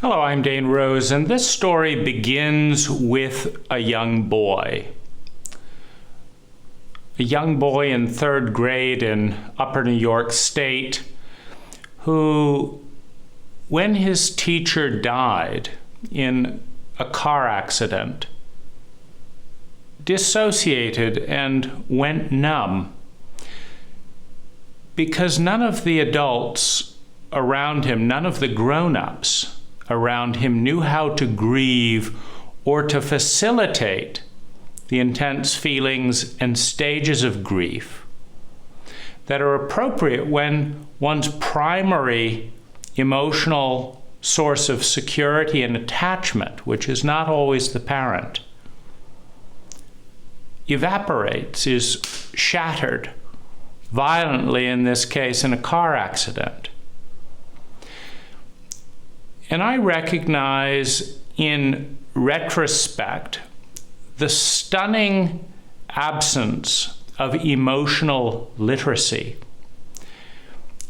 Hello, I'm Dane Rose, and this story begins with a young boy. A young boy in third grade in Upper New York State who, when his teacher died in a car accident, dissociated and went numb because none of the adults around him, none of the grown-ups around him knew how to grieve or to facilitate the intense feelings and stages of grief that are appropriate when one's primary emotional source of security and attachment, which is not always the parent, evaporates, is shattered violently, in this case, in a car accident. And I recognize in retrospect the stunning absence of emotional literacy.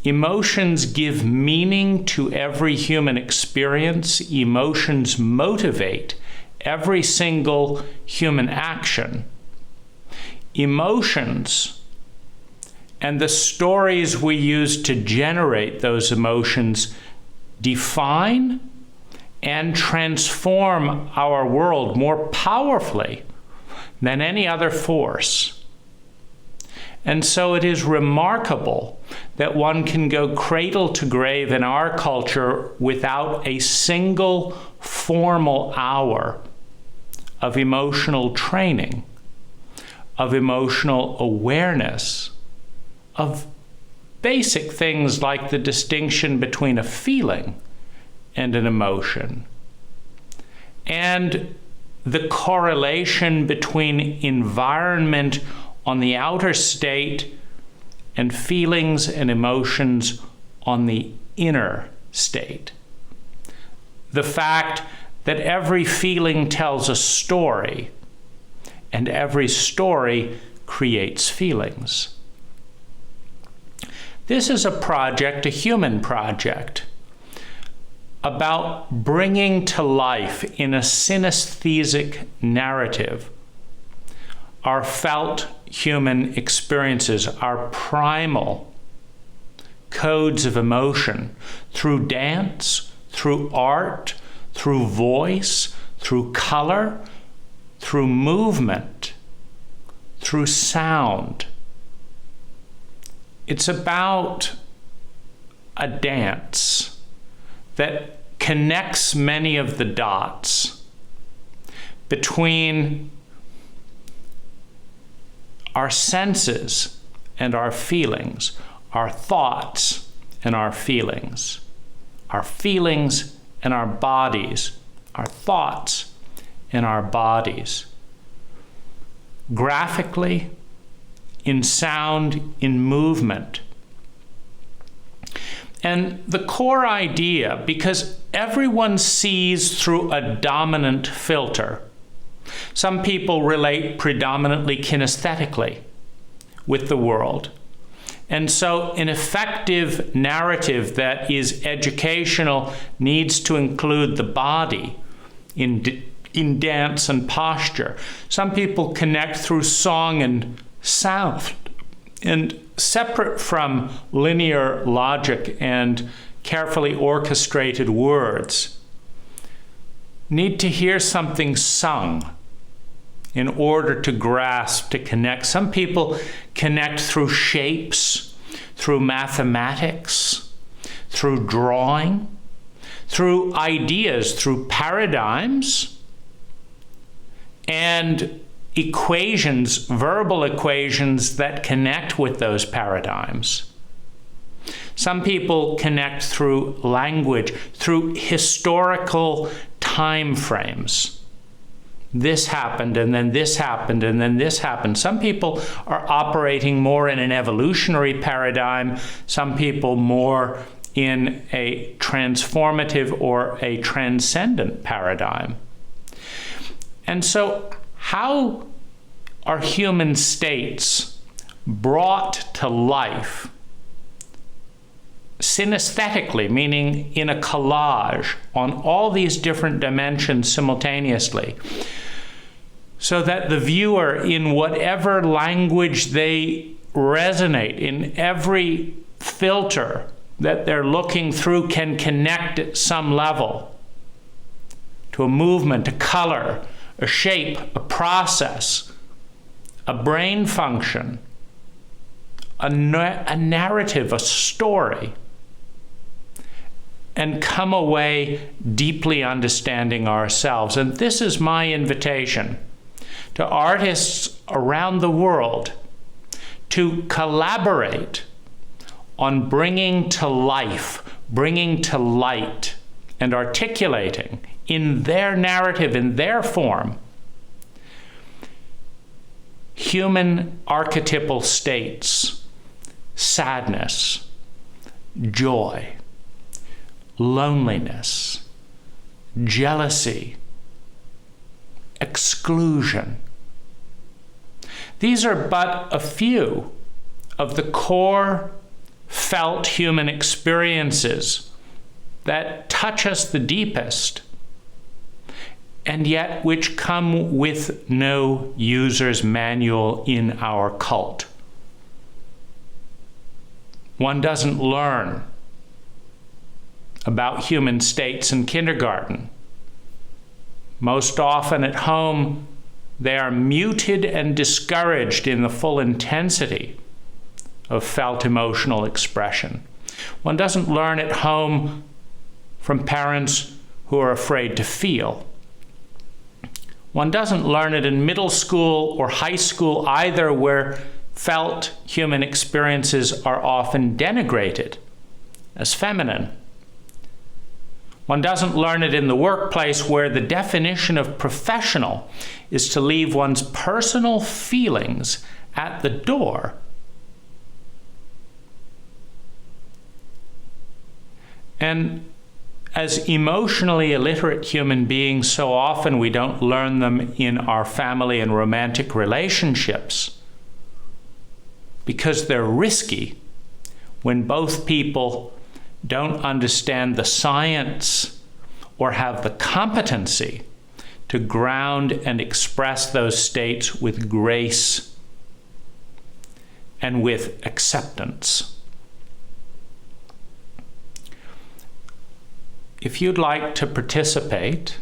Emotions give meaning to every human experience. Emotions motivate every single human action. Emotions and the stories we use to generate those emotions define and transform our world more powerfully than any other force. And so it is remarkable that one can go cradle to grave in our culture without a single formal hour of emotional training, of emotional awareness, of basic things like the distinction between a feeling and an emotion, and the correlation between environment on the outer state and feelings and emotions on the inner state. The fact that every feeling tells a story, and every story creates feelings. This is a project, a human project, about bringing to life in a synesthetic narrative our felt human experiences, our primal codes of emotion, through dance, through art, through voice, through color, through movement, through sound. It's about a dance that connects many of the dots between our senses and our feelings, our thoughts and our feelings and our bodies, our thoughts and our bodies. Graphically, in sound, in movement. And the core idea, because everyone sees through a dominant filter. Some people relate predominantly kinesthetically with the world. And so an effective narrative that is educational needs to include the body in dance and posture. Some people connect through song and sound, and separate from linear logic and carefully orchestrated words, need to hear something sung in order to grasp, to connect. Some people connect through shapes, through mathematics, through drawing, through ideas, through paradigms, and equations, verbal equations that connect with those paradigms. Some people connect through language, through historical time frames. This happened, and then this happened, and then this happened. Some people are operating more in an evolutionary paradigm, some people more in a transformative or a transcendent paradigm. And so, how are human states brought to life synesthetically, meaning in a collage, on all these different dimensions simultaneously, so that the viewer, in whatever language they resonate, in every filter that they're looking through, can connect at some level to a movement, a color, a shape, a process, a brain function, a narrative, a story, and come away deeply understanding ourselves. And this is my invitation to artists around the world to collaborate on bringing to life, bringing to light, and articulating in their narrative, in their form, human archetypal states: sadness, joy, loneliness, jealousy, exclusion. These are but a few of the core felt human experiences that touch us the deepest, and yet which come with no user's manual in our cult. One doesn't learn about human states in kindergarten. Most often at home, they are muted and discouraged in the full intensity of felt emotional expression. One doesn't learn at home from parents who are afraid to feel. One doesn't learn it in middle school or high school either, where felt human experiences are often denigrated as feminine. One doesn't learn it in the workplace, where the definition of professional is to leave one's personal feelings at the door. And as emotionally illiterate human beings, so often we don't learn them in our family and romantic relationships because they're risky when both people don't understand the science or have the competency to ground and express those states with grace and with acceptance. If you'd like to participate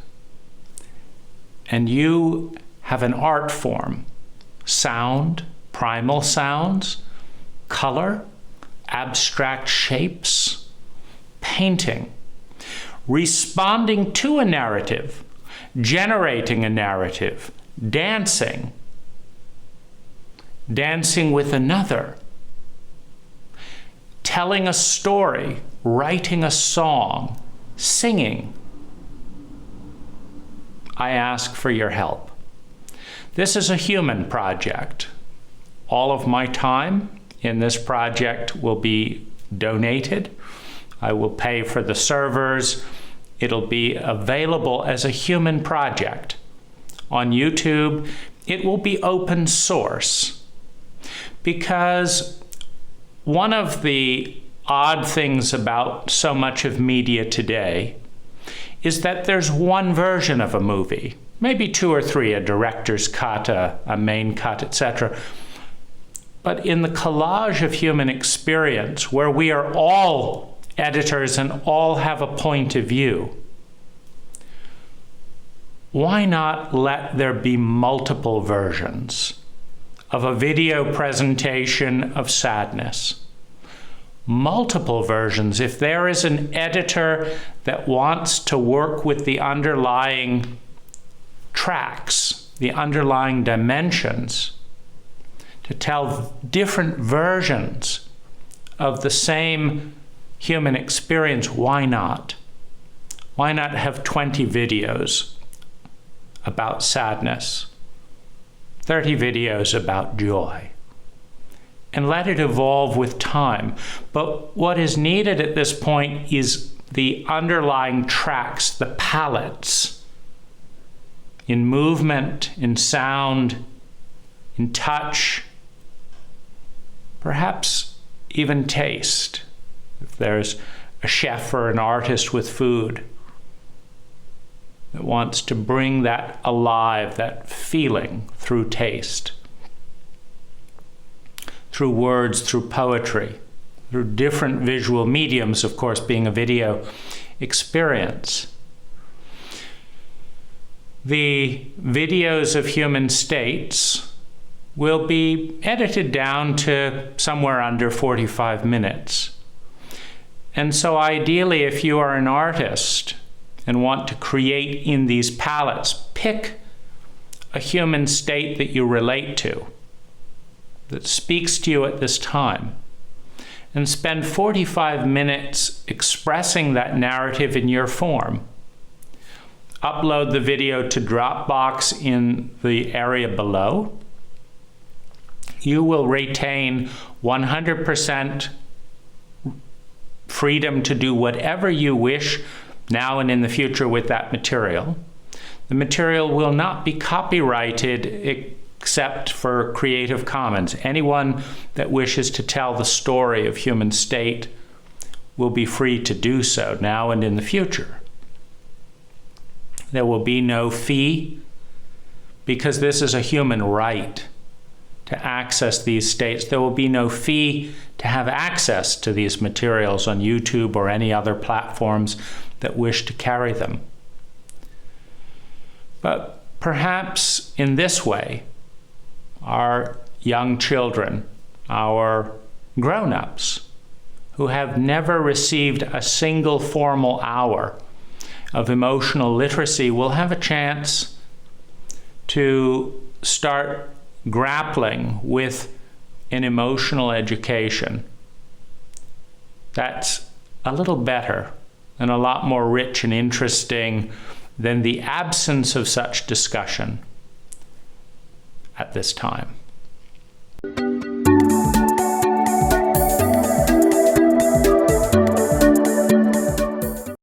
and you have an art form, sound, primal sounds, color, abstract shapes, painting, responding to a narrative, generating a narrative, dancing with another, telling a story, writing a song, singing, I ask for your help. This is a human project. All of my time in this project will be donated. I will pay for the servers. It'll be available as a human project. On YouTube, it will be open source, because one of the odd things about so much of media today is that there's one version of a movie, maybe two or three, a director's cut, a main cut, etc. But in the collage of human experience, where we are all editors and all have a point of view, why not let there be multiple versions of a video presentation of sadness? Multiple versions. If there is an editor that wants to work with the underlying tracks, the underlying dimensions, to tell different versions of the same human experience, why not? Why not have 20 videos about sadness, 30 videos about joy? And let it evolve with time. But what is needed at this point is the underlying tracks, the palettes, in movement, in sound, in touch, perhaps even taste. If there's a chef or an artist with food that wants to bring that alive, that feeling through taste, through words, through poetry, through different visual mediums, of course, being a video experience. The videos of human states will be edited down to somewhere under 45 minutes. And so ideally, if you are an artist and want to create in these palettes, pick a human state that you relate to, that speaks to you at this time, and spend 45 minutes expressing that narrative in your form. Upload the video to Dropbox in the area below. You will retain 100% freedom to do whatever you wish now and in the future with that material. The material will not be copyrighted except for Creative Commons. Anyone that wishes to tell the story of human state will be free to do so now and in the future. There will be no fee because this is a human right to access these states. There will be no fee to have access to these materials on YouTube or any other platforms that wish to carry them. But perhaps in this way, our young children, our grown-ups, who have never received a single formal hour of emotional literacy will have a chance to start grappling with an emotional education that's a little better and a lot more rich and interesting than the absence of such discussion at this time.